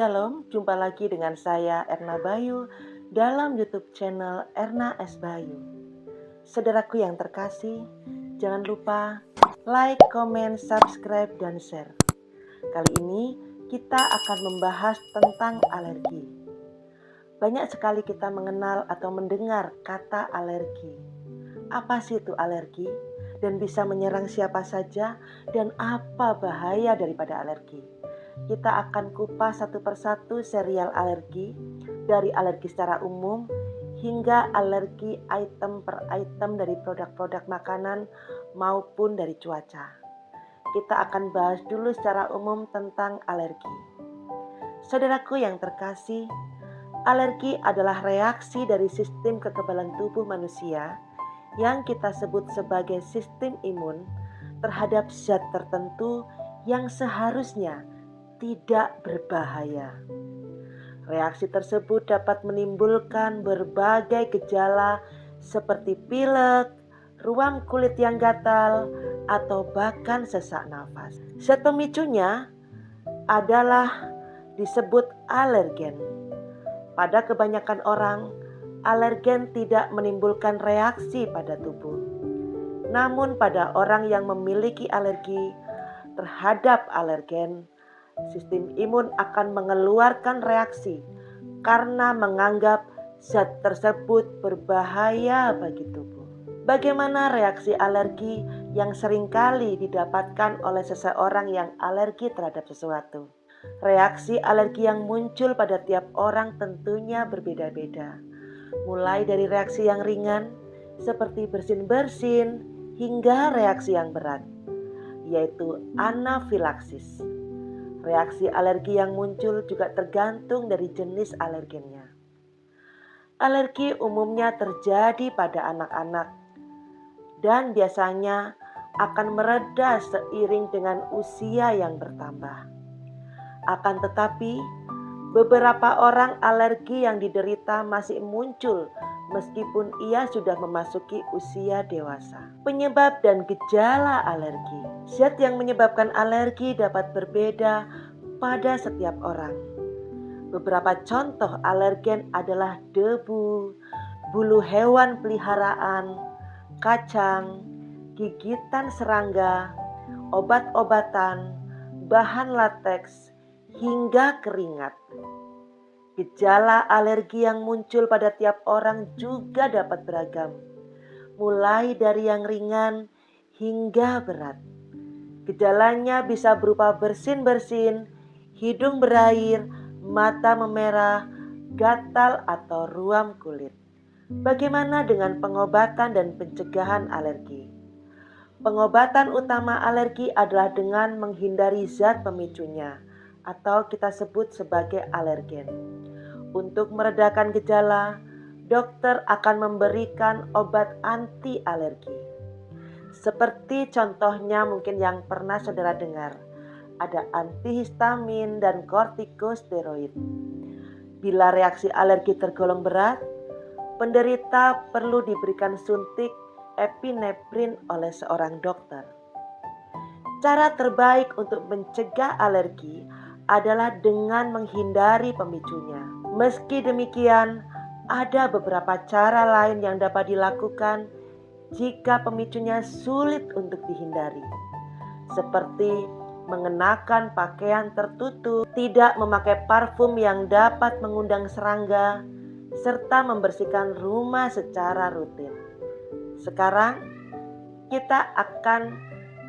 Shalom, jumpa lagi dengan saya Erna Bayu dalam YouTube channel Erna S. Bayu. Saudaraku yang terkasih, jangan lupa like, comment, subscribe, dan share. Kali ini kita akan membahas tentang alergi. Banyak sekali kita mengenal atau mendengar kata alergi. Apa sih itu alergi? Dan bisa menyerang siapa saja? Dan apa bahaya daripada alergi? Kita akan kupas satu persatu serial alergi, dari alergi secara umum hingga alergi item per item dari produk-produk makanan maupun dari cuaca. Kita akan bahas dulu secara umum tentang alergi. Saudaraku yang terkasih, alergi adalah reaksi dari sistem kekebalan tubuh manusia yang kita sebut sebagai sistem imun terhadap zat tertentu yang seharusnya tidak berbahaya. Reaksi tersebut dapat menimbulkan berbagai gejala seperti pilek, ruam kulit yang gatal, atau bahkan sesak nafas. Zat pemicunya adalah disebut alergen. Pada kebanyakan orang, alergen tidak menimbulkan reaksi pada tubuh. Namun pada orang yang memiliki alergi terhadap alergen, sistem imun akan mengeluarkan reaksi karena menganggap zat tersebut berbahaya bagi tubuh. Bagaimana reaksi alergi yang seringkali didapatkan oleh seseorang yang alergi terhadap sesuatu? Reaksi alergi yang muncul pada tiap orang tentunya berbeda-beda. Mulai dari reaksi yang ringan seperti bersin-bersin hingga reaksi yang berat, yaitu anafilaksis. Reaksi alergi yang muncul juga tergantung dari jenis alergennya. Alergi umumnya terjadi pada anak-anak dan biasanya akan mereda seiring dengan usia yang bertambah. Akan tetapi, beberapa orang alergi yang diderita masih muncul meskipun ia sudah memasuki usia dewasa. Penyebab dan gejala alergi. Zat yang menyebabkan alergi dapat berbeda pada setiap orang. Beberapa contoh alergen adalah debu, bulu hewan peliharaan, kacang, gigitan serangga, obat-obatan, bahan lateks, hingga keringat. Gejala alergi yang muncul pada tiap orang juga dapat beragam, mulai dari yang ringan hingga berat. Gejalanya bisa berupa bersin-bersin, hidung berair, mata memerah, gatal atau ruam kulit. Bagaimana dengan pengobatan dan pencegahan alergi? Pengobatan utama alergi adalah dengan menghindari zat pemicunya, atau kita sebut sebagai alergen. Untuk meredakan gejala, dokter akan memberikan obat anti alergi. Seperti contohnya mungkin yang pernah saudara dengar, ada antihistamin dan kortikosteroid. Bila reaksi alergi tergolong berat, penderita perlu diberikan suntik epinefrin oleh seorang dokter. Cara terbaik untuk mencegah alergi adalah dengan menghindari pemicunya. Meski demikian, ada beberapa cara lain yang dapat dilakukan jika pemicunya sulit untuk dihindari, seperti mengenakan pakaian tertutup, tidak memakai parfum yang dapat mengundang serangga, serta membersihkan rumah secara rutin. Sekarang kita akan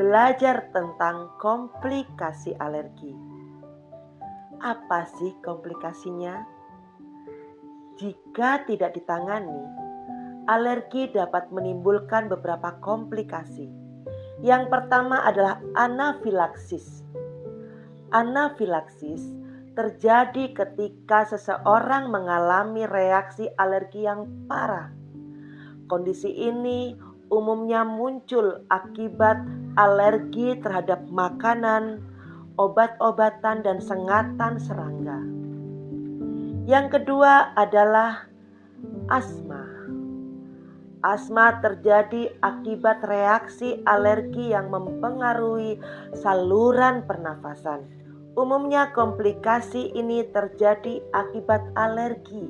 belajar tentang komplikasi alergi. Apa sih komplikasinya? Jika tidak ditangani, alergi dapat menimbulkan beberapa komplikasi. Yang pertama adalah anafilaksis. Anafilaksis terjadi ketika seseorang mengalami reaksi alergi yang parah. Kondisi ini umumnya muncul akibat alergi terhadap makanan, obat-obatan, dan sengatan serangga. Yang kedua adalah asma. Asma terjadi akibat reaksi alergi yang mempengaruhi saluran pernafasan, Umumnya komplikasi ini terjadi akibat alergi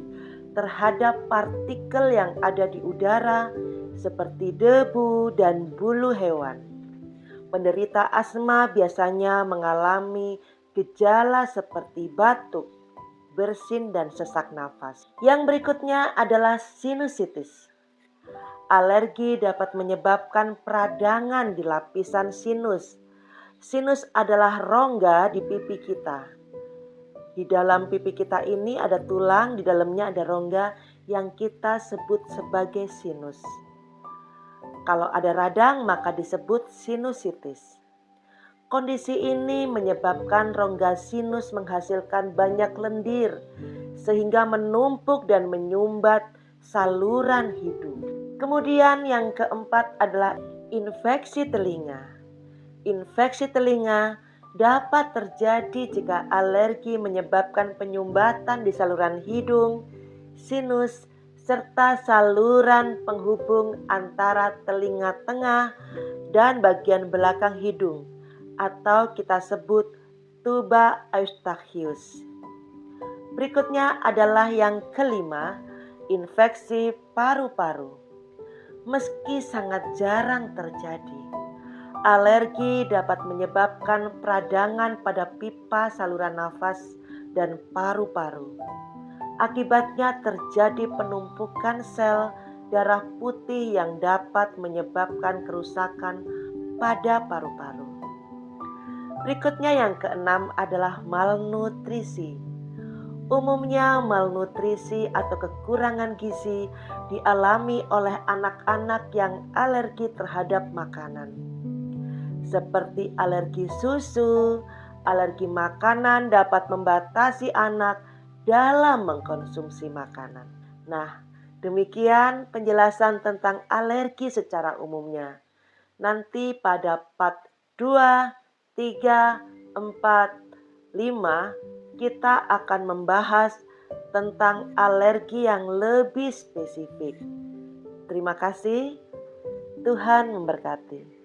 terhadap partikel yang ada di udara seperti debu dan bulu hewan. Penderita asma biasanya mengalami gejala seperti batuk, bersin, dan sesak nafas. Yang berikutnya adalah sinusitis. Alergi dapat menyebabkan peradangan di lapisan sinus. Sinus adalah rongga di pipi kita. Di dalam pipi kita ini ada tulang, di dalamnya ada rongga yang kita sebut sebagai sinus. Kalau ada radang maka disebut sinusitis. Kondisi ini menyebabkan rongga sinus menghasilkan banyak lendir sehingga menumpuk dan menyumbat saluran hidung. Kemudian yang keempat adalah infeksi telinga. Infeksi telinga dapat terjadi jika alergi menyebabkan penyumbatan di saluran hidung, sinus, serta saluran penghubung antara telinga tengah dan bagian belakang hidung, atau kita sebut tuba eustachius. Berikutnya adalah yang kelima, infeksi paru-paru. Meski sangat jarang terjadi, alergi dapat menyebabkan peradangan pada pipa saluran nafas dan paru-paru. Akibatnya terjadi penumpukan sel darah putih yang dapat menyebabkan kerusakan pada paru-paru. Berikutnya yang keenam adalah malnutrisi. Umumnya malnutrisi atau kekurangan gizi dialami oleh anak-anak yang alergi terhadap makanan. Seperti alergi susu, alergi makanan dapat membatasi anak dalam mengkonsumsi makanan. Nah, demikian penjelasan tentang alergi secara umumnya. Nanti pada part 2, 3, 4, 5 kita akan membahas tentang alergi yang lebih spesifik. Terima kasih, Tuhan memberkati.